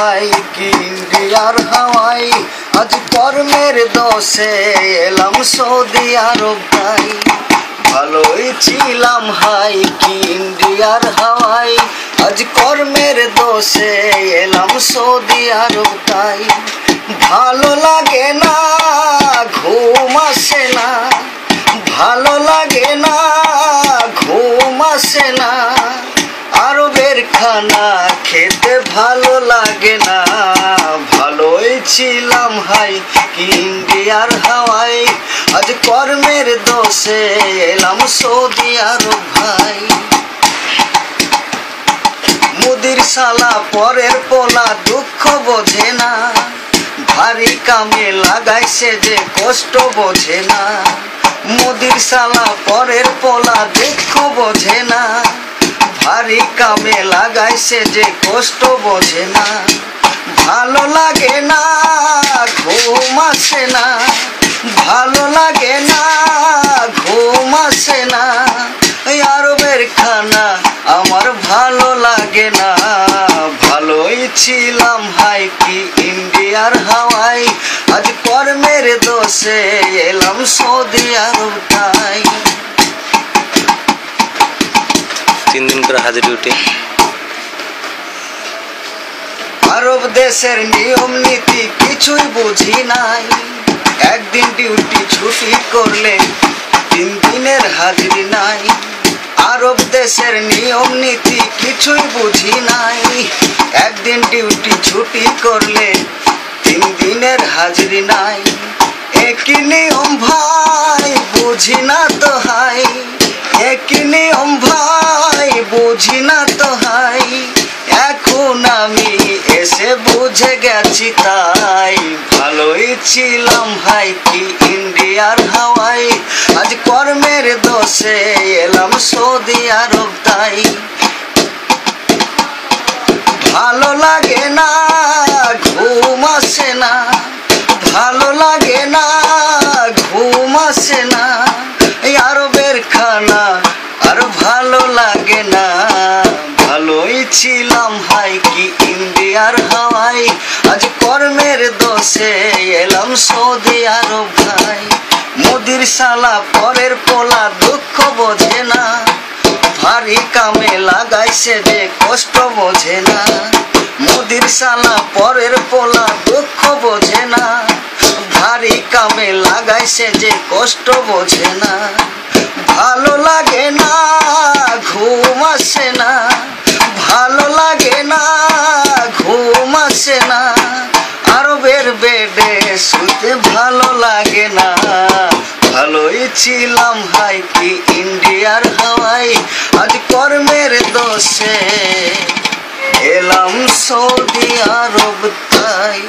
High কি ইন্ডিয়ার হাওয়াই, আজ কর্মের দোষে এলাম সৌদি আরব তাই। ভালোই ছিলাম হাই কি ইন্ডিয়ার হাওয়াই, আজ কর্মের দোষে এলাম সৌদি আরব তাই। ভালো লাগে না ঘুম আসে না, ভালো লাগে না ঘুম আসে না, আরবের খানা খেতে ভালো লাগে না। ভালোই ছিলাম হাই কি ইন্ডিয়ার হাওয়াই, আজ কর্মের দোষে এলাম সৌদি আরব ভাই। মুদির শালা পরের পোলা দুঃখ বোঝে না, ভারী কামে লাগাইছে যে কষ্ট বোঝে না। মুদির শালা পরের পোলা দুঃখ বোঝে না, ভারী কামে লাগাইছে যে কষ্ট বোঝে না। ভালো লাগে না ঘুম আসে না, ভালো লাগে না ঘুম আসে না, আরবের খানা আমার ভালো লাগে না। ভালোই ছিলাম হাই কি ইন্ডিয়ার হাওয়াই, আজ কর্মের দোষে এলাম সৌদি আরব তাই। 3 দিন করে হাজিরি উঠে। আরব দেশের নিয়ম নীতি কিছুই বুঝি নাই, একদিন ডিউটি ছুটি করলে 3 দিনের হাজিরি নাই। আরব দেশের নিয়ম নীতি কিছুই বুঝি নাই, একদিন ডিউটি ছুটি করলে 3 দিনের হাজিরি নাই। একই নিয়ম ভাই বুঝি না তো হাই, একই নিয়ম ভাই বুঝি না তো হাই, এখন আমি এসে বুঝে গেছি তাই। ভালোই ছিলাম হাই কি ইন্ডিয়ার হাওয়াই, আজ কর্মের দোষে এলাম সৌদি আরব তাই। ভালো লাগে না ঘুম আসে না, ভালো লাগে না ঘুম আসে না, আরবের খানা আর ভালো লাগে না। ভালোই ছিলাম হাই কি ইন্ডিয়ার হাওয়াই, আজ কর্মের দোষে এলাম সৌদি আরব ভাই। মুদির শালা পরের পোলা দুঃখ বোঝে না, ভারী কামে লাগাইছে যে কষ্ট বোঝে না। মুদির শালা পরের পোলা দুঃখ বোঝে না, ভারী কামে লাগাইছে যে কষ্ট বোঝে না। ভালো লাগে না ঘুম আসে না, ভালো লাগে না ঘুম আসে না, আরবের বেডে শুতে ভালো লাগে না। ভালোই ছিলাম হাই কি ইন্ডিয়ার হাওয়াই, আজ কর্মের দোষে এলাম সৌদি আরব তাই।